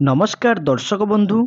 नमस्कार दर्शक बंधु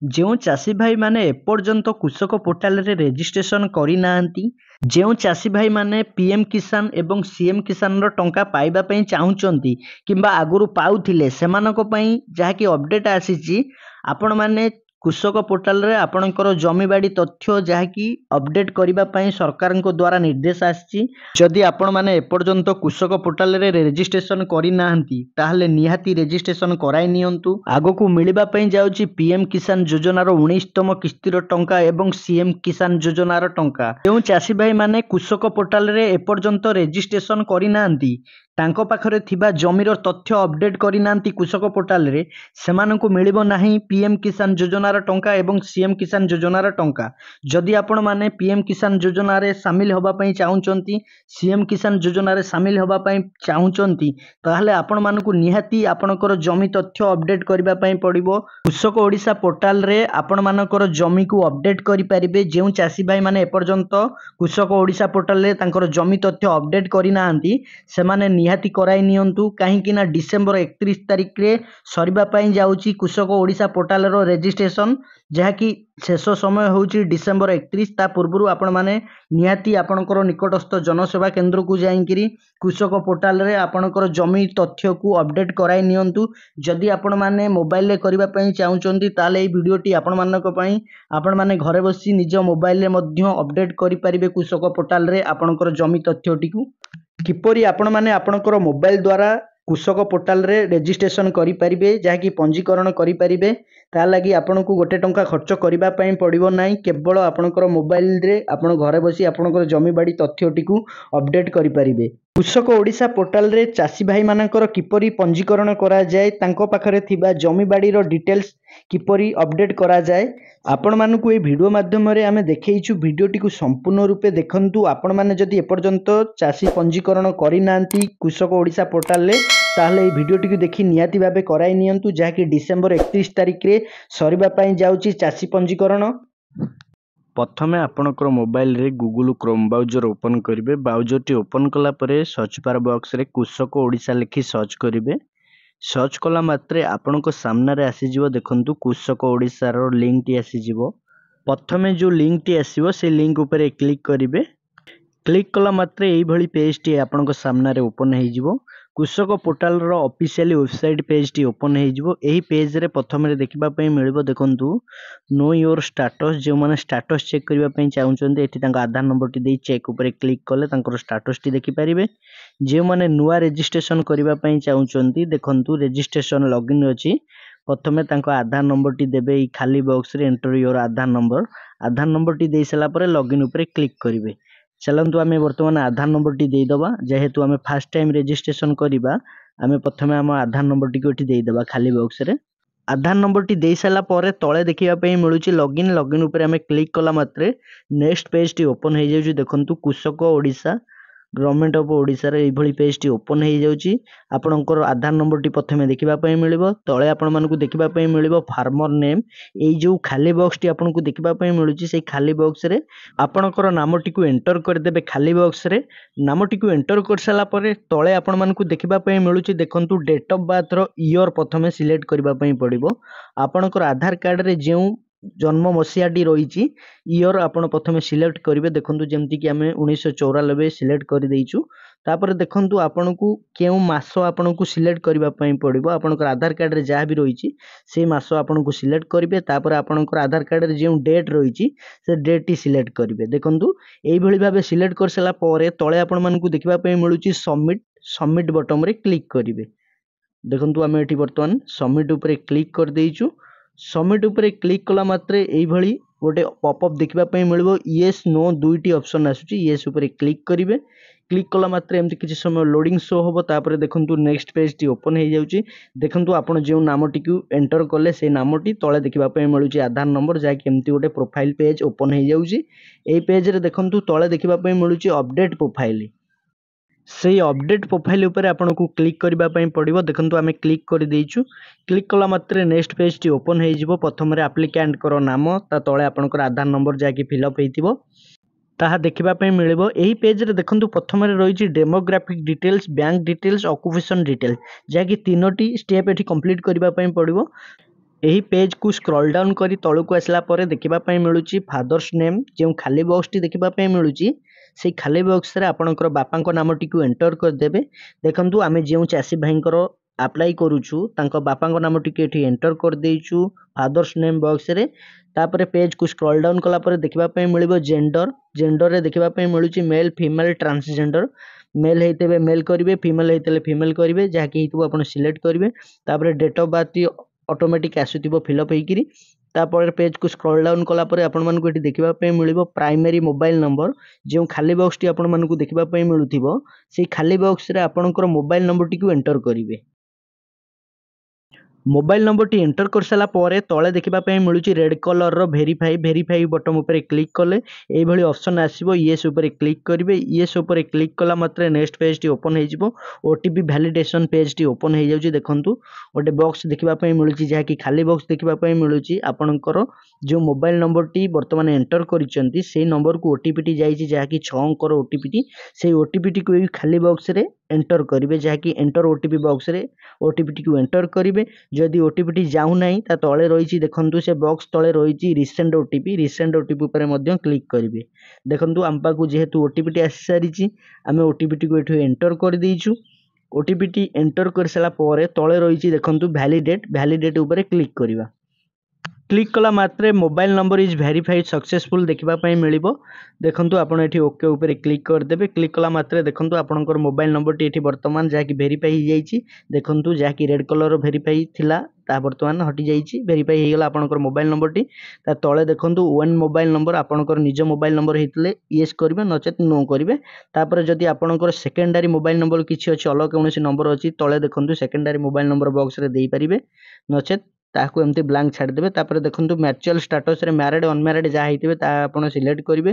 जो चाषी भाई माने एपर्यंत कृषक पोर्टाल रे रेजिस्ट्रेशन करी नांती जो चाषी भाई माने पीएम किसान एवं सीएम किसान रो टंका पाइबा पई चाहुचंती किंबा आगुरु पाउथिले सेमानको पई जहाकी अपडेट आसीची आपण माने कृषक पोर्टाल रे आपणकर जमीबाड़ी तथ्य जहाकी अपडेट करिबा पई सरकार को द्वारा निर्देश आसी जदि आपण माने एपर्यंत कृषक पोर्टाल रे रेजिस्ट्रेशन करी नांती ताहले निहाती रेजिस्ट्रेशन कराई नियंतु आगो मिलवा पई जाउची पीएम किसान योजनार 19तम किस्तीर टंका एवं सीएम किसान योजनार टंका जो चाषी भाई माने कृषक पोर्टाल रे एपर्यंत रेजिस्ट्रेशन करी नांती तांको पाखरे थिबा जमीर तथ्य अपडेट करी नांती कृषक पोर्टाल रे सेमानंकु मिलिबो नाही पीएम किसान योजनार टंका एवं सीएम किसान योजनार टंका जदि आपण माने पीएम किसान योजना रे शामिल होबा पई चाहुचंती सीएम किसान योजना रे शामिल होबा पई चाहुचंती ताहले आपण मानकु निहाती आपणकर जमी तथ्य अपडेट करिबा पई पड़िबो कृषक ओडिशा पोर्टाल रे आपण मानकर जमी को अपडेट करि परिबे जेउ चाषी भाई माने एपर्यंत कृषक ओडिशा पोर्टाल रे तांकर जमी तथ्य अपडेट करि नांती सेमाने निहाती कराई नियंतु कहीं ना डिसेंबर 31 तारिख रे सरीबा पई जाउची कृषक ओडिशा पोर्टाल रो रेजिस्ट्रेशन जहाँकि शेष समय होउची डिसेंबर 31 ता पूर्व आपण माने निहाती आपणकर निकटस्थ जनसेवा केंद्र को जाइंकरी कृषक पोर्टाल रे आपणकर जमी तथ्य को अपडेट कराई नियंतु जदि आपण माने मोबाइल रे करिबा पई चाहुचंती ताले ए वीडियोटी आपण मानक पई आपण माने घरे बसी निज मोबाइल रे मध्य अपडेट करि परिबे कृषक पोर्टाल रे आपणकर जमी तथ्यटी को किपरि आपण माने आपणकर मोबाइल द्वारा कृषक पोर्टाल रे रेजिस्ट्रेशन करि परिबे जहाँकि पंजीकरण करि परिबे ता लागि आपनको गोटे टंका खर्च करिबा पई पड़िबो नाही केवल आपणकर मोबाइल रे आपण घरे बसी आपणकर जमी बाड़ी तथ्यटी को अपडेट करि परिबे कृषक ओडिशा पोर्टाल रे चाषी भाई मानकर किपरि पंजीकरण करा जाय तांको पाखरे थिबा जमी बाड़ी रो डिटेल्स किपरि अपडेट करा जाय आपण मानकु ए वीडियो माध्यम रे आमे देखैछु वीडियोटी को संपूर्ण रूपे देखंतु आपण माने जदि एपर्यंत चाषी पंजीकरण करि नांती कृषक ओडिशा पोर्टाल रे ताहले ए वीडियोटी को देखि नियाती भाबे कराई नियंतु जहाँकि डिसेंबर 31 तारिख रे सरीबा पई जाउची चाषी पंजीकरण प्रथमे आपणकर मोबाइल रे गूगल क्रोम ब्राउजर ओपन करिवे ब्राउजर ओपन कला परे सर्च बार बॉक्स रे कृषक ओडिशा लिखि सर्च करिवे सर्च कला मात्रे आपणको सामने रे आसीजिवो देखंतु कृषक ओडिशा रो लिंक टी आसीजिवो प्रथमे जो लिंक टी आसीवो से लिंक ऊपर क्लिक करिवे क्लिक कला मात्रे एई भली पेज टी आपणको सामने रे ओपन हेजिवो कृषक पोर्टाल रो ऑफिशियल वेबसाइट पेज टी ओपन हेजिवो एही पेज रे प्रथमे रे देखिबा पई मिलिबो देखंतु नो योर स्टेटस जो माने स्टेटस चेक करिबा पई चाहुचंते एठी तांका आधार नंबर टी देई चेक ऊपर क्लिक कले तांकर स्टेटस टी देखि परिबे जे माने नुवा रजिस्ट्रेशन करिबा पई चाहुचंती देखंतु रजिस्ट्रेशन लॉगिन अछि प्रथमे तांको आधार नंबर टी देबे ई खाली बॉक्स रे enter your Aadhaar number T देई सला परे लॉगिन ऊपर क्लिक करिवे चलंतु आमे वर्तमान आधार नंबर टी देई दबा जेहेतु आमे फर्स्ट टाइम रजिस्ट्रेशन करिबा आमे प्रथमे हम आधार नंबर टी कोठी देई दबा खाली बॉक्स रे आधार नंबर टी देई सला परे तळे देखिबा पई मिलुची लॉगिन ऊपर आमे क्लिक कला मात्रे नेक्स्ट पेज टी ओपन हे जाउची देखंतु कृषक ओडिशा गवर्नमेंट ऑफ ओडिशा रे एभली पेज टी ओपन हे जाउची आपनकर आधार नंबर टी प्रथमे देखिबा पई मिलिबो तळे आपन मानकु देखिबा पई मिलिबो फार्मर नेम एई जो खाली बॉक्स टी आपनकु देखिबा पई मिलुची सेई खाली बॉक्स रे आपनकर नाम टी को एंटर कर देबे खाली बॉक्स रे नाम टी को एंटर कर साला परे तळे आपन मानकु देखिबा पई मिलुची देखंतु डेट ऑफ बर्थ रो ईयर प्रथमे सिलेक्ट करबा पई पड़िबो आपनकर आधार कार्ड रे जेउ जन्म मसियाटी रही ईयर आपण प्रथमे सिलेक्ट करेंगे देखो जमती कि आम 1994 सिलेक्ट कर देचु तापर देखंतु आपन को केउ मास आपन को सिलेक्ट करबा पई पड़िबो आपनकर आधार कार्ड रे जहाँ भी रही से मास आपन को सिलेक्ट करेंगे तापर आपनकर आधार कार्ड रे जो डेट रही से डेट टी सिलेक्ट करेंगे देखंतु एई भली भाबे सिलेक्ट कर सला परे तळे आपन मन को देखबा पई मिलुची सबमिट बटन रे क्लिक करेंगे देखंतु आम एठी वर्तमान सबमिट ऊपर क्लिक कर देइचु सबमिट ऊपर क्लिक कला मात्रे एई भली गोटे पॉपअप देखबा पई मिलबो यस नो दुईटी ऑप्शन आसुची यस ऊपर क्लिक करिवे क्लिक कला मात्रे एमती किछि समय लोडिंग शो होबो तापर देखंतु नेक्स्ट पेज टी ओपन हे जाउची देखंतु आपण जे नामटी को एंटर करले से नामटी तळे देखबा पई मिलुची आधार नंबर जा कि एमती गोटे प्रोफाइल पेज ओपन हे जाउची एई पेज रे देखंतु तळे देखबा पई मिलुची अपडेट प्रोफाइल से अपडेट प्रोफाइल ऊपर आपको क्लिक करबा पई पड़िबो देखंतु आमे क्लिक कर देइछु क्लिक कला मात्रे नेक्स्ट पेज टी ओपन हे जिवो प्रथम रे एप्लिकेंट करो नाम ता तळे आपनकर आधार नंबर जाकी फिल अप हेतिबो ताहा देखिबा पई मिलिबो एही पेज रे देखंतु प्रथम रे रहिछि demographic details bank details occupation details जाकी तीनोटी स्टेप एठी कंप्लीट करबा पई पड़िबो ଏହି पेज को स्क्रॉल डाउन करी तळକୁ ଆସିଲା ପରେ ଦେଖିବା ପାଇଁ ମିଳୁଛି फादर्स नेम जो खाली बॉक्स टी देखिबा ପାଇଁ ମିଳୁଛି से खाली बॉक्स रे आपणकर बापाଙ୍କ नामटिକୁ एंटर करदेबे। देखंतु आमे जो चासी भाईଙ୍କର अप्लाई करूछु तांको बापाଙ୍କ नामटिକୁ एठी एंटर कर देइछु फादर्स नेम बॉक्स रे। तापर पेज को स्क्रॉल डाउन कला पर देखिबा ପାଇଁ मिलिबो जेंडर रे देखिबा ପାଇଁ मिलुची मेल फीमेल ट्रांसजेंडर। मेल हेतेबे मेल करिवे फीमेल हेतेले फीमेल करिवे जाकी हेतु आपण सिलेक्ट करिवे। तापर डेट ऑफ बर्थ ऑटोमेटिक आसुथिबो फिलअप हेकिरी। तापर पेज को स्क्रॉल डाउन कला पर आपण मानकु एठी देखिबा ପାଇଁ मिलिबो प्राइमरी मोबाइल नंबर जो खाली बॉक्स टी आपण मानकु देखिबा ପାଇଁ मिलुथिबो से खाली बॉक्स रे आपणकर मोबाइल नंबर टी को एंटर करिवे। मोबाइल नंबर टी एंटर कर सारा पर तले देखिबा ପାଇଁ मिलुची रेड कलर रो वेरीफाई बटन ऊपर क्लिक कले एई भली ऑप्शन आसीबो येस ऊपर क्लिक करिवे। येस ऊपर क्लिक कला मात्रे नेक्स्ट पेज टी ओपन हे जिवो ओटीपी वैलिडेशन पेज टी ओपन हे जाउची। देखंतु ओटे बॉक्स देखिबा ପାଇଁ मिलुची जहा कि खाली बॉक्स देखिबा ପାଇଁ मिलुची आपनकर जो मोबाइल नंबर टी वर्तमान एंटर करिसंती से नंबर को ओटीपी टी जाईची जहा कि 6 अंक रो ओटीपी टी से ओटीपी टी को खाली बॉक्स रे एंटर करिवे जहा कि एंटर ओटीपी बॉक्स रे ओटीपी टी को एंटर करिवे। जदि ओटीपी टी जाऊ नाही ता तळे रहिची देखंतु से बॉक्स तळे रहिची रिसेंट ओटीपी ऊपर मध्य क्लिक करिवे। देखंतु हम पाकु जेहेतु ओटीपी टी आसी सारिची आमे ओटीपी टी को एठु एंटर कर देइछु। ओटीपी टी एंटर कर सला परे तळे रहिची देखंतु वैलिडेट ऊपर क्लिक करिवा। क्लिक कला मात्रे mobile number is verified successful देखिबा ପାଇଁ मिलिबो। देखंतु आपण एठी ओके ऊपर क्लिक कर देबे। क्लिक कला मात्रे देखंतु आपनकर मोबाइल नंबर टी एठी वर्तमान जा कि वेरीफाई हो जाईची। देखंतु जा कि रेड कलर रो वेरीफाई थिला ता वर्तमान हटि जाईची वेरीफाई हो गेला आपनकर मोबाइल नंबर टी। ता तळे देखंतु वन मोबाइल नंबर आपनकर निज मोबाइल नंबर हेतले यस करिवे नचेत नो करिवे। तापर जदि आपनकर सेकेंडरी मोबाइल नंबर किछि अछि अलग कोनोसी नंबर अछि तळे देखंतु सेकेंडरी मोबाइल नंबर बॉक्स रे देई परिवे नचेत ताकू एमती ब्लैंक छाड़ देबे। तापर देखंतु म्यूचुअल स्टेटस रे मैरिड अनमैरिड जा हेतिबे ता आपण सिलेक्ट करिवे।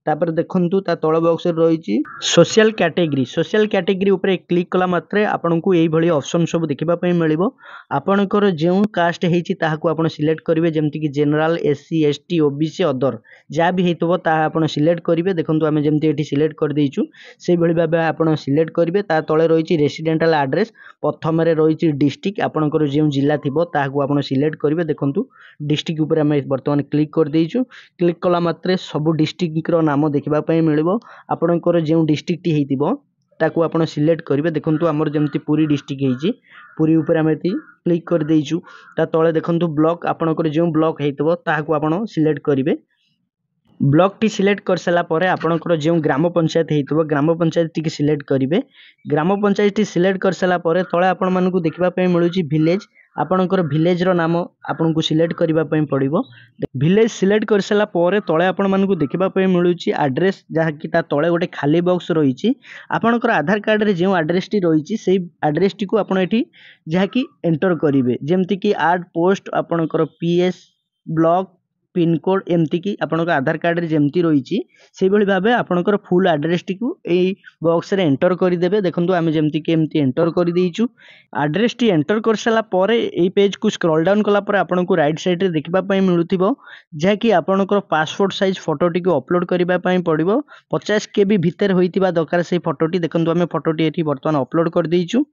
तापर देखंतु ता तळ बॉक्स रे रहिची सोशल कैटेगरी ऊपर क्लिक कला मात्रे आपनकु एई भली ऑप्शन सब देखिबा पई मिलिबो। आपनकर जेउ कास्ट हेची ताहाकू आपण सिलेक्ट करिवे जेमति कि general SC ST OBC other जा भी हेतबो ता आपण सिलेक्ट करिवे। देखंतु आमे जेमति एठी सिलेक्ट कर देइछु सेई भली भाबे आपण सिलेक्ट करिवे। ता तळे रहिची रेसिडेंटल एड्रेस प्रथम रे रहिची डिस्ट्रिक्ट आपनकर जेउ जिल्ला थिबो ताहाकू आपण सिलेक्ट करिवे। देखंतु डिस्ट्रिक्ट ऊपर आमे वर्तमान क्लिक कर देइछु। क्लिक कला मात्रे सब डिस्ट्रिक्ट रो नाम देखिबा पई मिलिबो। आपनकर जेउ डिस्ट्रिक्ट टी हेतिबो ताकू आपण सिलेक्ट करिवे। देखंतु हमर जेमति पुरी डिस्ट्रिक्ट हेची पुरी ऊपर आमे ती क्लिक कर देइछु। ता तळे देखंतु ब्लॉक आपनकर जेउ ब्लॉक हेतिबो ताकू आपण सिलेक्ट करिवे। ब्लॉक टी सिलेक्ट कर सला परे आपनकर जेउ ग्राम पंचायत हेतिबो ग्राम पंचायत टी के सिलेक्ट करिवे। ग्राम पंचायत टी सिलेक्ट कर सला परे तळे आपण मानकु देखिबा पई मिलुची विलेज आपनकर विलेज रो नाम आपनको सिलेक्ट करिबा पई पड़िबो। विलेज सिलेक्ट कर सला परे तळे आपण मानकु देखिबा पई मिलुची एड्रेस जहा कि ता तळे गोटे खाली बॉक्स रहिची आपनकर आधार कार्ड रे जेउ एड्रेस टी रहिची सेई एड्रेस टी को आपण एठी जहा कि एंटर करिवे जेमति कि आड पोस्ट आपनकर पीएस ब्लॉक पिन कोड एमती की आपनकर आधार कार्ड रे जेमती रहिची सेई भली भाबे आपनकर फुल एड्रेस टी को एई बॉक्स रे एंटर करि देबे। देखंतु आमे जेमती कि एमती एंटर करि देइछु। एड्रेस टी एंटर कर सला परे एई पेज को स्क्रॉल डाउन कला परे आपनकु राइट साइड रे देखिबा पई मिलुथिबो जे कि आपनकर पासपोर्ट साइज फोटो टी को अपलोड करिबा पई पड़िबो। 50 केबी भीतर होइतिबा दरकार से फोटो टी देखंतु आमे फोटो टी एठी वर्तमान अपलोड कर देइछु।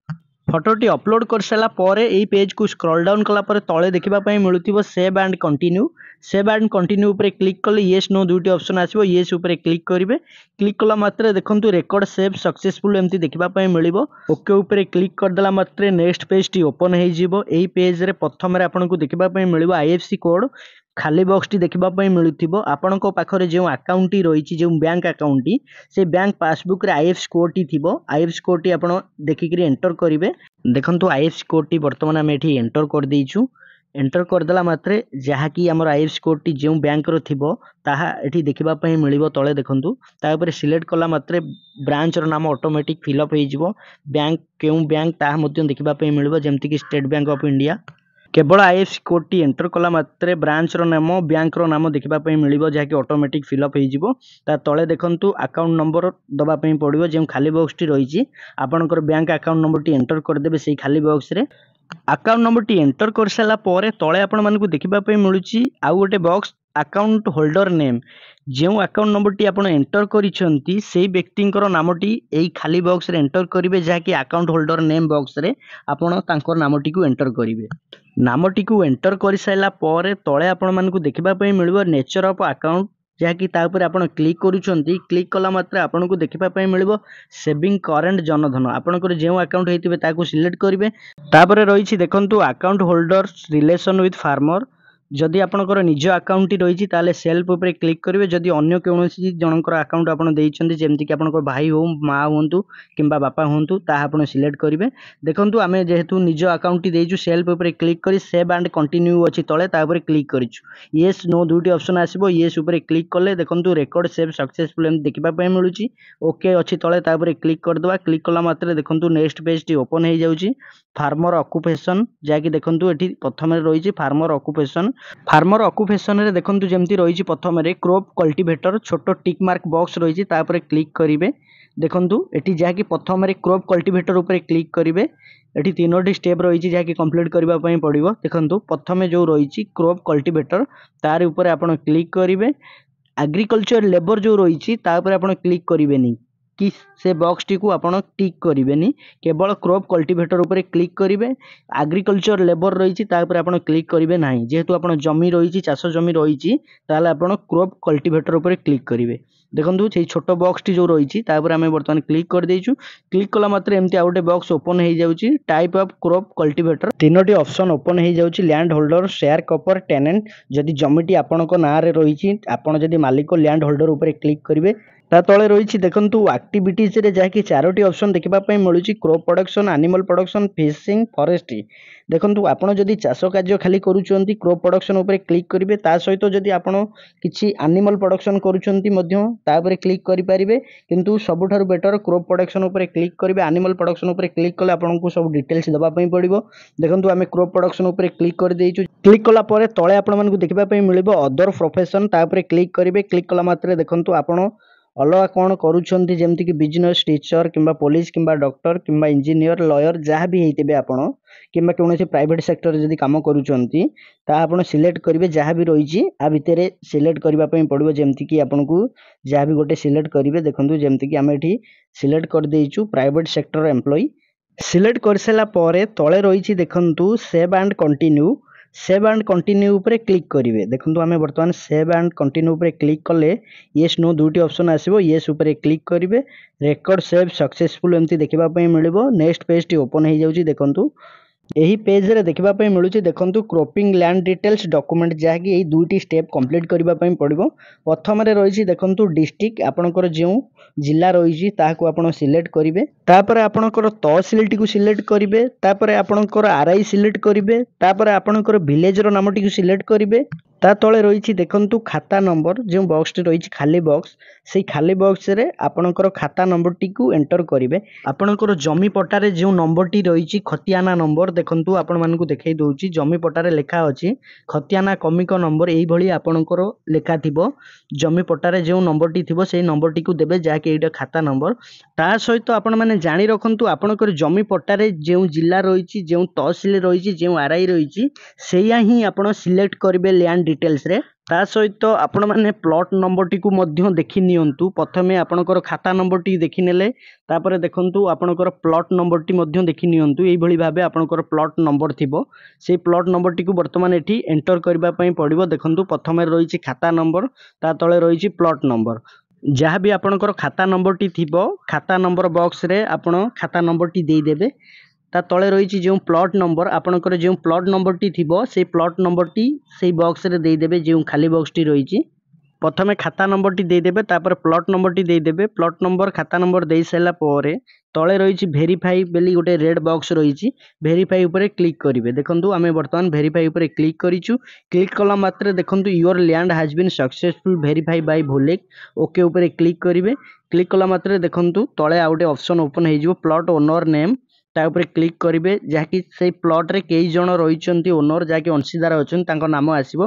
फोटो टी अपलोड कर सला परे एई पेज को स्क्रॉल डाउन कला परे तळे देखिबा पई मिलुथिबो सेव एंड कंटिन्यू ऊपर क्लिक कले येस नो दुटी ऑप्शन आसीबो येस ऊपर क्लिक करिवे। क्लिक कला मात्रे देखंतु रेकॉर्ड सेव सक्सेसफुल एमती देखिबा पई मिलिबो। ओके ऊपर क्लिक कर देला मात्रे नेक्स्ट पेज टी ओपन हे जिवो। एई पेज रे प्रथम रे आपनकु देखिबा पई मिलिबो आईएफसी कोड खाली बॉक्स टी देखिबा पई मिलुथिबो। आपनको पाखरे जेउ अकाउंट टी रहिची जेउ बैंक अकाउंट टी से बैंक पासबुक रे आईएफसी कोड टी थिबो। आईएफसी कोड टी आपण देखि करी एंटर करिवे। देखंतु आईएफसी कोड टी वर्तमान हम एठी एंटर कर देइछु। एंटर कर देला मात्रे जहा कि हमर आईएफसी कोड टी जेउ बैंक रो थिबो ताहा एठी देखिबा पई मिलिबो। तळे देखंतु ता ऊपर सिलेक्ट कला मात्रे ब्रांच रो नाम ऑटोमेटिक फिलअप हे जिवो। बैंक केउ बैंक ताहा मध्ये देखिबा पई मिलिबो जेमति कि स्टेट बैंक ऑफ इंडिया। केवल आईएफसी कोड टी एंटर कला मात्रे ब्रांच रो नाम बैंक रो नाम देखिबा पई मिलिबो जहा कि ऑटोमेटिक फिलअप हे जिवो। ता तळे देखंतु अकाउंट नंबर दबा पई पड़िबो जेउ खाली बॉक्स टी रहिची आपनकर बैंक अकाउंट नंबर टी एंटर कर देबे सेही खाली बॉक्स रे। अकाउंट नंबर टी एंटर कर सला परे तळे आपण मानकु देखिबा पई मिलुची आ गोटे बॉक्स ଆକାଉଣ୍ଟ ହୋଲ୍ଡର ନେମ୍ ଯେଉଁ ଆକାଉଣ୍ଟ ନମ୍ବରଟି ଆପଣ ଏଣ୍ଟର କରିଛନ୍ତି ସେଇ ବ୍ୟକ୍ତିଙ୍କର ନାମଟି ଏଇ ଖାଲି ବକ୍ସରେ ଏଣ୍ଟର କରିବେ, ଯାହାକି ଆକାଉଣ୍ଟ ହୋଲ୍ଡର ନେମ୍ ବକ୍ସରେ ଆପଣ ତାଙ୍କର ନାମଟିକୁ ଏଣ୍ଟର କରିବେ। ନାମଟିକୁ ଏଣ୍ଟର କରିସାରିଲା ପରେ ତଳେ ଆପଣମାନଙ୍କୁ ଦେଖିବା ପାଇଁ ମିଳିବ ନେଚର ଅଫ୍ ଆକାଉଣ୍ଟ, ଯାହାକି ତା ଉପରେ ଆପଣ କ୍ଲିକ୍ କରୁଛନ୍ତି। କ୍ଲିକ୍ କଲା ମାତ୍ରେ ଆପଣଙ୍କୁ ଦେଖିବା ପାଇଁ ମିଳିବ ସେଭିଂ କରେଣ୍ଟ ଜନଧନ। ଆପଣଙ୍କର ଯେଉଁ ଆକାଉଣ୍ଟ ହେଇଥିବେ ତାକୁ ସିଲେକ୍ଟ କରିବେ। ତାପରେ ରହିଛି ଦେଖନ୍ତୁ ଆକାଉଣ୍ଟ ହୋଲ୍ଡର ରିଲେସନ୍ ୱିଥ୍ ଫାର୍ମର। ଯଦି ଆପଣଙ୍କର ନିଜ ଆକାଉଣ୍ଟଟି ରହିଛି ତାହେଲେ ସେଲ୍ଫ ଉପରେ କ୍ଲିକ୍ କରିବେ। ଯଦି ଅନ୍ୟ କୌଣସି ଜଣଙ୍କର ଆକାଉଣ୍ଟ ଆପଣ ଦେଇଛନ୍ତି, ଯେମିତିକି ଆପଣଙ୍କ ଭାଇ ହଉ, ମା ହୁଅନ୍ତୁ କିମ୍ବା ବାପା ହୁଅନ୍ତୁ, ତାହା ଆପଣ ସିଲେକ୍ଟ କରିବେ। ଦେଖନ୍ତୁ ଆମେ ଯେହେତୁ ନିଜ ଆକାଉଣ୍ଟଟି ଦେଇଛୁ, ସେଲ୍ଫ ଉପରେ କ୍ଲିକ୍ କରି ସେଭ୍ ଆଣ୍ଡ କଣ୍ଟିନ୍ୟୁ ଅଛି ତଳେ, ତା ଉପରେ କ୍ଲିକ୍ କରିଛୁ। ୟେସ୍ ନୋ ଦୁଇଟି ଅପସନ୍ ଆସିବ। ୟେସ୍ ଉପରେ କ୍ଲିକ୍ କଲେ ଦେଖନ୍ତୁ ରେକର୍ଡ ସେଭ୍ ସକ୍ସେସଫୁଲ୍ ଏମିତି ଦେଖିବା ପାଇଁ ମିଳୁଛି। ଓକେ ଅଛି ତଳେ, ତା ଉପରେ କ୍ଲିକ୍ କରିଦେବା। କ୍ଲିକ୍ କଲା ମାତ୍ରେ ଦେଖନ୍ତୁ ନେକ୍ସଟ ପେଜ୍ଟି ଓପନ୍ ହେଇଯାଉଛି। ଫାର୍ମର ଅକୁପେସନ୍, ଯାହାକି ଦେଖନ୍ତୁ ଏଠି ପ୍ରଥମରେ ରହିଛି ଫାର୍ମର ଅକୁପେସନ୍। ଫାର୍ମର ଅକୁପେସନରେ ଦେଖନ୍ତୁ ଯେମିତି ରହିଛି ପ୍ରଥମରେ କ୍ରପ୍ କଲ୍ଟିଭେଟର, ଛୋଟ ଟିକ୍ ମାର୍କ ବକ୍ସ ରହିଛି, ତା ଉପରେ କ୍ଲିକ୍ କରିବେ। ଦେଖନ୍ତୁ ଏଠି ଯାହାକି ପ୍ରଥମରେ କ୍ରପ୍ କଲ୍ଟିଭେଟର ଉପରେ କ୍ଲିକ୍ କରିବେ। ଏଠି 3ଟି ଷ୍ଟେପ୍ ରହିଛି ଯାହାକି କମ୍ପ୍ଲିଟ୍ କରିବା ପାଇଁ ପଡ଼ିବ। ଦେଖନ୍ତୁ ପ୍ରଥମେ ଯେଉଁ ରହିଛି କ୍ରପ୍ କଲ୍ଟିଭେଟର, ତାରି ଉପରେ ଆପଣ କ୍ଲିକ୍ କରିବେ। ଆଗ୍ରିକଲଚର ଲେବର ଯେଉଁ ରହିଛି ତା ଉପରେ ଆପଣ କ୍ଲିକ୍ କରିବେନି କି ସେ ବକ୍ସଟିକୁ ଆପଣ ଟିକ୍ କରିବେନି, କେବଳ କ୍ରପ୍ କଲ୍ଟିଭେଟର ଉପରେ କ୍ଲିକ୍ କରିବେ। ଆଗ୍ରିକଲଚର ଲେବର ରହିଛି ତା ଉପରେ ଆପଣ କ୍ଲିକ୍ କରିବେ ନାହିଁ। ଯେହେତୁ ଆପଣ ଜମି ରହିଛି, ଚାଷ ଜମି ରହିଛି, ତାହେଲେ ଆପଣ କ୍ରପ୍ କଲ୍ଟିଭେଟର ଉପରେ କ୍ଲିକ୍ କରିବେ। ଦେଖନ୍ତୁ ସେଇ ଛୋଟ ବକ୍ସଟି ଯେଉଁ ରହିଛି ତା ଉପରେ ଆମେ ବର୍ତ୍ତମାନ କ୍ଲିକ୍ କରିଦେଇଛୁ। କ୍ଲିକ୍ କଲା ମାତ୍ରେ ଏମିତି ଆଉ ଗୋଟେ ବକ୍ସ ଓପନ୍ ହେଇଯାଉଛି। ଟାଇପ୍ ଅଫ୍ କ୍ରପ୍ କଲ୍ଟିଭେଟର 3ଟି ଅପସନ୍ ଓପନ୍ ହେଇଯାଉଛି। Land holder, share cropper, tenant. ଯଦି ଜମିଟି ଆପଣଙ୍କ ନାଁରେ ରହିଛି, ଆପଣ ଯଦି ମାଲିକ ଲ୍ୟାଣ୍ଡ ହୋଲ୍ଡର ଉପରେ କ୍ଲିକ୍ କରିବେ। ତା ତଳେ ରହିଛି ଦେଖନ୍ତୁ ଆକ୍ଟିଭିଟିଜରେ ଯାହାକି 4ଟି ଅପସନ୍ ଦେଖିବା ପାଇଁ ମିଳୁଛି। Crop production, animal production, fishing, forestry. ଦେଖନ୍ତୁ ଆପଣ ଯଦି ଚାଷ କାର୍ଯ୍ୟ ଖାଲି କରୁଛନ୍ତି କ୍ରପ୍ ପ୍ରଡକ୍ସନ୍ ଉପରେ କ୍ଲିକ୍ କରିବେ। ତା ସହିତ ଯଦି ଆପଣ କିଛି ଆନିମାଲ ପ୍ରଡକ୍ସନ୍ କରୁଛନ୍ତି ମଧ୍ୟ ତା ଉପରେ କ୍ଲିକ୍ କରିପାରିବେ, କିନ୍ତୁ ସବୁଠାରୁ ବେଟର କ୍ରପ୍ ପ୍ରଡକ୍ସନ୍ ଉପରେ କ୍ଲିକ୍ କରିବେ। ଆନିମାଲ ପ୍ରଡକ୍ସନ୍ ଉପରେ କ୍ଲିକ୍ କଲେ ଆପଣଙ୍କୁ ସବୁ ଡିଟେଲ୍ସ ଦେବା ପାଇଁ ପଡ଼ିବ। ଦେଖନ୍ତୁ ଆମେ କ୍ରପ୍ ପ୍ରଡକ୍ସନ୍ ଉପରେ କ୍ଲିକ୍ କରିଦେଇଛୁ। କ୍ଲିକ୍ କଲା ପରେ ତଳେ ଆପଣମାନଙ୍କୁ ଦେଖିବା ପାଇଁ ମିଳିବ ଅଦର ପ୍ରଫେସନ୍, ତା ଉପରେ କ୍ଲିକ୍ କରିବେ। କ୍ଲିକ୍ କଲା ମାତ୍ରେ ଦେଖନ୍ତୁ ଆପଣ ଅଲଗା କ'ଣ କରୁଛନ୍ତି, ଯେମିତିକି ବିଜନେସ୍, ଟିଚର କିମ୍ବା ପୋଲିସ କିମ୍ବା ଡକ୍ଟର କିମ୍ବା ଇଞ୍ଜିନିୟର, ଲୟର ଯାହା ବି ହେଇଥିବେ ଆପଣ, କିମ୍ବା କୌଣସି ପ୍ରାଇଭେଟ୍ ସେକ୍ଟରରେ ଯଦି କାମ କରୁଛନ୍ତି ତାହା ଆପଣ ସିଲେକ୍ଟ କରିବେ। ଯାହା ବି ରହିଛି ଆ ଭିତରେ ସିଲେକ୍ଟ କରିବା ପାଇଁ ପଡ଼ିବ, ଯେମିତିକି ଆପଣଙ୍କୁ ଯାହା ବି ଗୋଟେ ସିଲେକ୍ଟ କରିବେ। ଦେଖନ୍ତୁ ଯେମିତିକି ଆମେ ଏଠି ସିଲେକ୍ଟ କରିଦେଇଛୁ ପ୍ରାଇଭେଟ୍ ସେକ୍ଟର ଏମ୍ପ୍ଲୟି। ସିଲେକ୍ଟ କରିସାରିଲା ପରେ ତଳେ ରହିଛି ଦେଖନ୍ତୁ save and continue. Save and continue ଉପରେ କ୍ଲିକ୍ କରିବେ। ଦେଖନ୍ତୁ ଆମେ ବର୍ତ୍ତମାନ ସେଭ୍ ଆଣ୍ଡ କଣ୍ଟିନ୍ୟୁ ଉପରେ କ୍ଲିକ୍ କଲେ ୟେସ୍ ନୋ ଦୁଇଟି ଅପସନ୍ ଆସିବ। ୟେସ୍ ଉପରେ କ୍ଲିକ୍ କରିବେ। ରେକର୍ଡ ସେଭ୍ ସକ୍ସେସଫୁଲ୍ ଏମିତି ଦେଖିବା ପାଇଁ ମିଳିବ। ନେକ୍ସଟ ପେଜ୍ଟି ଓପନ୍ ହେଇଯାଉଛି। ଦେଖନ୍ତୁ ଏହି ପେଜ୍ରେ ଦେଖିବା ପାଇଁ ମିଳୁଛି ଦେଖନ୍ତୁ କ୍ରପିଂ ଲ୍ୟାଣ୍ଡ ଡିଟେଲ୍ସ ଡକୁମେଣ୍ଟ, ଯାହାକି ଏହି 2ଟି ଷ୍ଟେପ୍ କମ୍ପ୍ଲିଟ୍ କରିବା ପାଇଁ ପଡ଼ିବ। ପ୍ରଥମରେ ରହିଛି ଦେଖନ୍ତୁ ଡିଷ୍ଟ୍ରିକ୍ଟ, ଆପଣଙ୍କର ଯେଉଁ ଜିଲ୍ଲା ରହିଛି ତାହାକୁ ଆପଣ ସିଲେକ୍ଟ କରିବେ। ତାପରେ ଆପଣଙ୍କର ତହସିଲଟିକୁ ସିଲେକ୍ଟ କରିବେ। ତାପରେ ଆପଣଙ୍କର ଆର୍ଆଇ ସିଲେକ୍ଟ କରିବେ। ତାପରେ ଆପଣଙ୍କର ଭିଲେଜର ନାମଟିକୁ ସିଲେକ୍ଟ କରିବେ। ତା ତଳେ ରହିଛି ଦେଖନ୍ତୁ ଖାତା ନମ୍ବର, ଯେଉଁ ବକ୍ସଟି ରହିଛି ଖାଲି ବକ୍ସ, ସେଇ ଖାଲି ବକ୍ସରେ ଆପଣଙ୍କର ଖାତା ନମ୍ବରଟିକୁ ଏଣ୍ଟର କରିବେ। ଆପଣଙ୍କର ଜମି ପଟ୍ଟାରେ ଯେଉଁ ନମ୍ବରଟି ରହିଛି ଖତିଆନା ନମ୍ବର, ଦେଖନ୍ତୁ ଆପଣମାନଙ୍କୁ ଦେଖାଇ ଦେଉଛି। ଜମି ପଟ୍ଟାରେ ଲେଖା ଅଛି ଖତିଆନା କମିକ ନମ୍ବର, ଏଇଭଳି ଆପଣଙ୍କର ଲେଖା ଥିବ। ଜମି ପଟ୍ଟାରେ ଯେଉଁ ନମ୍ବରଟି ଥିବ ସେଇ ନମ୍ବରଟିକୁ ଦେବେ, ଯାହାକି ଏଇଟା ଖାତା ନମ୍ବର। ତା ସହିତ ଆପଣମାନେ ଜାଣି ରଖନ୍ତୁ ଆପଣଙ୍କର ଜମି ପଟ୍ଟାରେ ଯେଉଁ ଜିଲ୍ଲା ରହିଛି, ଯେଉଁ ତହସିଲ ରହିଛି, ଯେଉଁ ଆର୍ଆଇ ରହିଛି, ସେଇଆ ହିଁ ଆପଣ ସିଲେକ୍ଟ କରିବେ ଲ୍ୟାଣ୍ଡ ଡିଟେଲ୍ସରେ। ତା ସହିତ ଆପଣମାନେ ପ୍ଲଟ୍ ନମ୍ବରଟିକୁ ମଧ୍ୟ ଦେଖି ନିଅନ୍ତୁ। ପ୍ରଥମେ ଆପଣଙ୍କର ଖାତା ନମ୍ବରଟି ଦେଖିନେଲେ, ତାପରେ ଦେଖନ୍ତୁ ଆପଣଙ୍କର ପ୍ଲଟ୍ ନମ୍ବରଟି ମଧ୍ୟ ଦେଖି ନିଅନ୍ତୁ। ଏଇଭଳି ଭାବେ ଆପଣଙ୍କର ପ୍ଲଟ୍ ନମ୍ବର ଥିବ। ସେଇ ପ୍ଲଟ୍ ନମ୍ବରଟିକୁ ବର୍ତ୍ତମାନ ଏଠି ଏଣ୍ଟର କରିବା ପାଇଁ ପଡ଼ିବ। ଦେଖନ୍ତୁ ପ୍ରଥମେ ରହିଛି ଖାତା ନମ୍ବର, ତା ତଳେ ରହିଛି ପ୍ଲଟ୍ ନମ୍ବର। ଯାହା ବି ଆପଣଙ୍କର ଖାତା ନମ୍ବରଟି ଥିବ, ଖାତା ନମ୍ବର ବକ୍ସରେ ଆପଣ ଖାତା ନମ୍ବରଟି ଦେଇଦେବେ। ତା ତଳେ ରହିଛି ଯେଉଁ ପ୍ଲଟ୍ ନମ୍ବର, ଆପଣଙ୍କର ଯେଉଁ ପ୍ଲଟ୍ ନମ୍ବରଟି ଥିବ ସେଇ ପ୍ଲଟ୍ ନମ୍ବରଟି ସେଇ ବକ୍ସରେ ଦେଇଦେବେ, ଯେଉଁ ଖାଲି ବକ୍ସଟି ରହିଛି। ପ୍ରଥମେ ଖାତା ନମ୍ବରଟି ଦେଇଦେବେ, ତାପରେ ପ୍ଲଟ୍ ନମ୍ବରଟି ଦେଇଦେବେ। ପ୍ଲଟ୍ ନମ୍ବର, ଖାତା ନମ୍ବର ଦେଇସାରିଲା ପରେ ତଳେ ରହିଛି ଭେରିଫାଇ ବୋଲି ଗୋଟେ ରେଡ୍ ବକ୍ସ ରହିଛି, ଭେରିଫାଇ ଉପରେ କ୍ଲିକ୍ କରିବେ। ଦେଖନ୍ତୁ ଆମେ ବର୍ତ୍ତମାନ ଭେରିଫାଇ ଉପରେ କ୍ଲିକ୍ କରିଛୁ। କ୍ଲିକ୍ କଲା ମାତ୍ରେ ଦେଖନ୍ତୁ your land has been successful verify by ଭୋଲେକ୍, ଓକେ ଉପରେ କ୍ଲିକ୍ କରିବେ। କ୍ଲିକ୍ କଲା ମାତ୍ରେ ଦେଖନ୍ତୁ ତଳେ ଆଉ ଗୋଟେ ଅପସନ୍ ଓପନ୍ ହେଇଯିବ ପ୍ଲଟ୍ ଓନର ନେମ୍, ତା ଉପରେ କ୍ଲିକ୍ କରିବେ। ଯାହାକି ସେଇ ପ୍ଲଟ୍ରେ କେଇ ଜଣ ରହିଛନ୍ତି ଓନର, ଯାହାକି ଅଂଶୀଦାର ଅଛନ୍ତି, ତାଙ୍କ ନାମ ଆସିବ।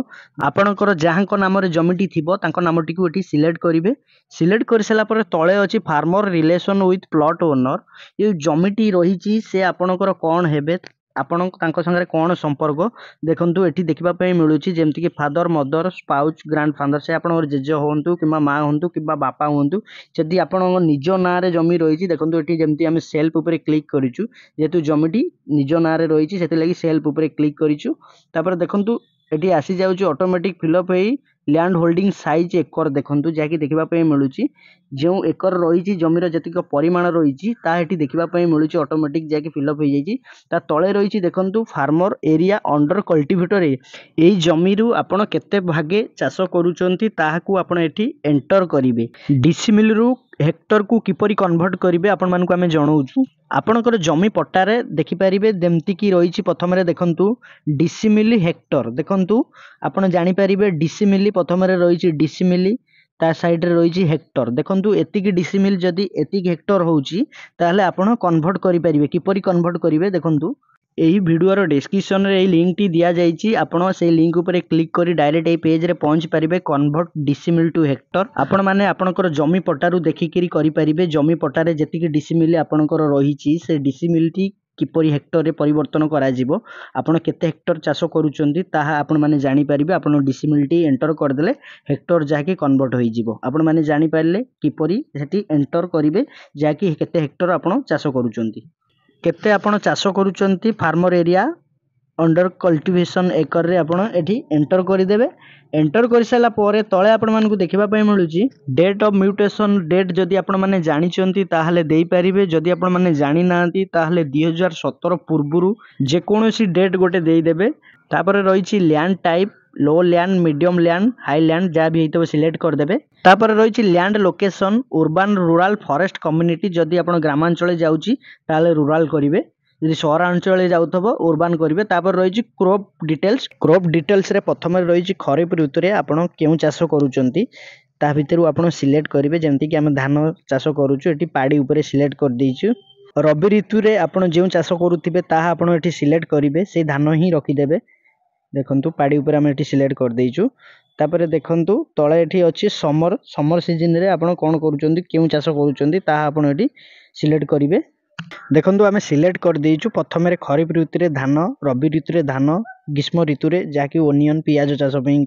ଆପଣଙ୍କର ଯାହାଙ୍କ ନାମରେ ଜମିଟି ଥିବ ତାଙ୍କ ନାମଟିକୁ ଏଠି ସିଲେକ୍ଟ କରିବେ। ସିଲେକ୍ଟ କରିସାରିଲା ପରେ ତଳେ ଅଛି ଫାର୍ମର ରିଲେସନ୍ ୱିଥ୍ ପ୍ଲଟ୍ ଓନର। ଏ ଜମିଟି ରହିଛି ସେ ଆପଣଙ୍କର କ'ଣ ହେବେ, आपण तांको संगे कोन संपर्क देखंतु एठी देखिबा पई मिलुची जेमति कि father mother spouse grand father से आपन जेजे होंतु किबा मां होंतु किबा बापा होंतु जदि आपण निज ना रे जमी रहिची देखंतु एठी जेमति हम सेल्फ ऊपर क्लिक करिचु जेतु जमीटी निज ना रे रहिची सेति लागि सेल्फ ऊपर क्लिक करिचु तापर देखंतु एठी आसी जाउची ऑटोमेटिक फिलअप हेई लैंड होल्डिंग साइज एकर देखंतु जाकी देखिबा पई मिलुची जो एकर रही जमीर जतिक परिमाण रही एटी देखा मिलूँ ऑटोमेटिक जैक फिलअप हो जाइए ता तले रही देखु फार्मर एरिया अंडर कल्टिवेटर यही जमीरु आपण केते भागे चाष करूचंती ताहाकू आपण एठी एंटर करिवे डिसिमिल रु हेक्टर को किपरि कन्वर्ट करिवे आपण मानकू आमे जणाउछु आपणकर जमी पट्टारे देखिपारे जेमती कि रही प्रथम देखु डिसिमिली हेक्टर देखु आपण जानीपारे डिसिमिली प्रथम रही डिसिमिली ता साइड रे रही हेक्टर देखंतु एतिकी डिसिमिल जदि एतिकी हेक्टर होउची ताहले आपण कन्वर्ट करि परिबे किपरि कन्वर्ट करिवे देखंतु एही वीडियोर डिस्क्रिप्शन रे लिंक टी दिया जाइची आपण से लिंक ऊपर क्लिक करी डायरेक्ट ए पेज रे पहुंच परिबे कन्वर्ट डिसिमिल टू हेक्टर आपण माने आपणकर जमी पट्टारू देखिकिरी करि परिबे जमी पट्टारे जेतिकी डिसिमिल आपणकर रहिची से डिसिमिल टी किपरि हेक्टर रे परिवर्तन करा जिवो आपण केते हेक्टर चाष करूचंती ताहा आपण माने जानि परिबे आपण डिसिमिलिटी एंटर कर देले हेक्टर जाके कन्वर्ट होई जिवो आपण माने जानि पारले किपरि सेठी एंटर करिवे जाके केते हेक्टर आपण चाष करूचंती केते आपण चाष करूचंती फार्मर एरिया अंडर कल्टिवेशन एकर रे आपण एठी एंटर करि देबे एंटर कर सारा पर तले आपण मानकू देखिबा पई मिलुची डेट ऑफ म्यूटेशन डेट जदि आपण माने जानि चंती ताहले देई परिबे जदि आपण माने जानि नांती ताहले 2017 पूर्वरु जे कोनोसी डेट गोटे देई देबे तापर रहिची land type low land medium land high land जा भी हेतबे सिलेक्ट कर देबे तापर रहिची land location urban rural forest community जदि आपण ग्रामांचल जाउची ताहले रूरल करिवे यदि सहरांचल जाउथबो उर्बान करिवे तापर रहिची क्रॉप डिटेल्स रे प्रथम रहिची खरीफ ऋतु रे आपण केउ चाष करूचंती ता भितरु आपण सिलेक्ट करिवे जेमति कि हम धान चाष करूछु एठी पाड़ी ऊपर सिलेक्ट कर देइछु रबी ऋतु रे आपण जेउ चाष करूथिबे ताहा आपण एठी सिलेक्ट करिवे से धान ही रखि देबे देखंतु पाड़ी ऊपर हम एठी सिलेक्ट कर देइछु तापर देखंतु तळे एठी अछि समर सीजन रे आपण कोन करूचंती केउ चाष करूचंती ताहा आपण एठी सिलेक्ट करिवे देखंतु आमे सिलेक्ट कर देइछु प्रथम रे खरीफ ऋतु रे धान रबी ऋतु रे धान ग्रीष्म ऋतु रे जाकी ओनियन पियाज चाष पई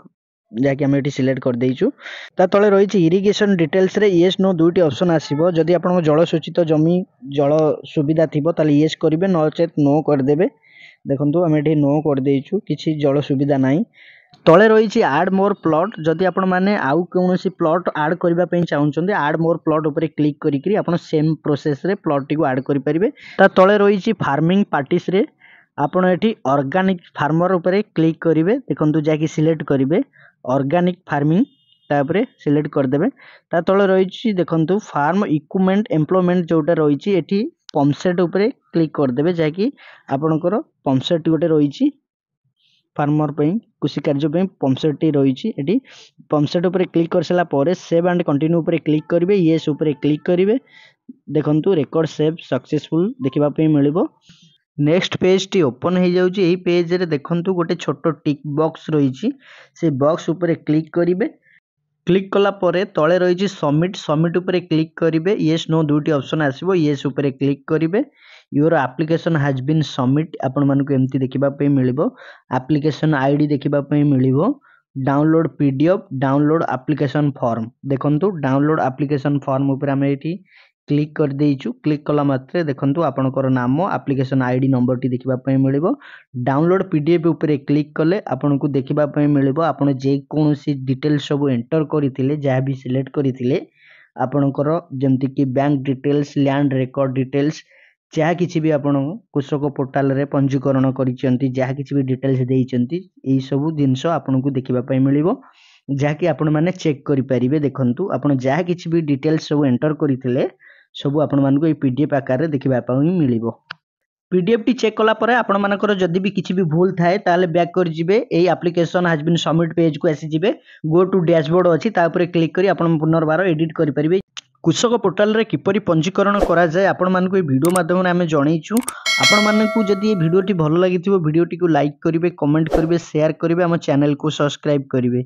जाकी आमे एठी सिलेक्ट कर देइछु ता तळे रहिछि इरिगेशन डिटेल्स रे यस नो दुईटी ऑप्शन आसीबो जदि आपण जल सूचित जमी जल सुविधा थिबो ताले यस करिवे नचेत नो कर देबे देखंतु आमे एठी नो कर देइछु किछि जल सुविधा नाही तले रही आड मोर प्लॉट जदि आपण माने आउ कोनोसी प्लॉट ऐड करबा पई चाहुचंदी आड मोर प्लॉट ऊपर क्लिक करिकरी आपण सेम प्रोसेस रे प्लॉट टी को ऐड करि परिबे ता तले रही फार्मिंग पार्टीज रे आपण एठी ऑर्गेनिक फार्मर ऊपर क्लिक करिवे देखंतु जाकी सिलेक्ट करिवे ऑर्गेनिक फार्मिंग तापरे सिलेक्ट कर देबे ता तले रही देखंतु फार्म इक्विपमेंट एम्प्लॉयमेंट जोटा रही एठी पंपसेट ऊपर क्लिक कर देबे जाकी आपनकर पंपसेट गोटे रही फार्मर पे कृषि कार्य पे पंपसेट टी रही एटी पंपसेट ऊपर क्लिक कर सारा पर सेव एंड कंटिन्यू ऊपर क्लिक करेंगे येस ऊपर क्लिक करेंगे देखंतु रिकॉर्ड सेव सक्सेसफुल देखिबा पे मिलिबो नेक्स्ट पेज टी ओपन हो जाउची एही पेज रे देखंतु गोटे छोटो टिक बॉक्स रही से बॉक्स ऊपर क्लिक करेंगे क्लिक कला परे तले रही सबमिट ऊपर क्लिक करेंगे येस नो दुईटी ऑप्शन आसीबो येस ऊपर क्लिक करेंगे your application has been submit आपण मानकू एमती देखिबा पे मिलिबो एप्लिकेशन आईडी देखिबा पे मिलिबो download PDF download application form देखंतु डाउनलोड एप्लिकेशन फॉर्म ऊपर हम एठी क्लिक कर देइछु क्लिक कला मात्रे देखंतु आपनकर नाम एप्लिकेशन आईडी नंबर टी देखिबा पे मिलिबो डाउनलोड पीडीएफ ऊपर क्लिक कले आपनकू देखिबा पे मिलिबो आपण जे कोनोसी डिटेल्स सब एंटर करिथिले जा भी सिलेक्ट करिथिले आपनकर जेमति कि bank details land record details जहाँ किसी भी आपण कृषक पोर्टाल रे पंजीकरण करिसेंती जहाँ किसी भी डिटेल्स देइसेंती एई सब जिंस आपन को देखिबा पई मिलिबो जहाँ कि आपण माने चेक करि परिबे देखंतु आपण जहाँ किसी भी डिटेल्स सब एंटर करिथिले सब आपण मान को ए पीडीएफ आकार रे देखिबा पई मिलिबो पीडीएफ टी चेक कला परे आपण मानकर जदि भी किछि भी भूल थाए ताले बैक कर जिवे एई application has been submit page को आसी जिवे गो टू डैशबोर्ड अछि ता ऊपर क्लिक करी आपण पुनर्बार एडिट करि परिबे कृषक पोर्टाल रे किपरि पंजीकरण करा जाए आपण मानकू ए वीडियो माध्यम रे हमें जणैछु आपण मानकू जदि ए वीडियो टी भलो लागिथिबो वीडियो टी को लाइक करिवे कमेंट करिवे शेयर करिवे हम चैनल को सब्सक्राइब करिवे।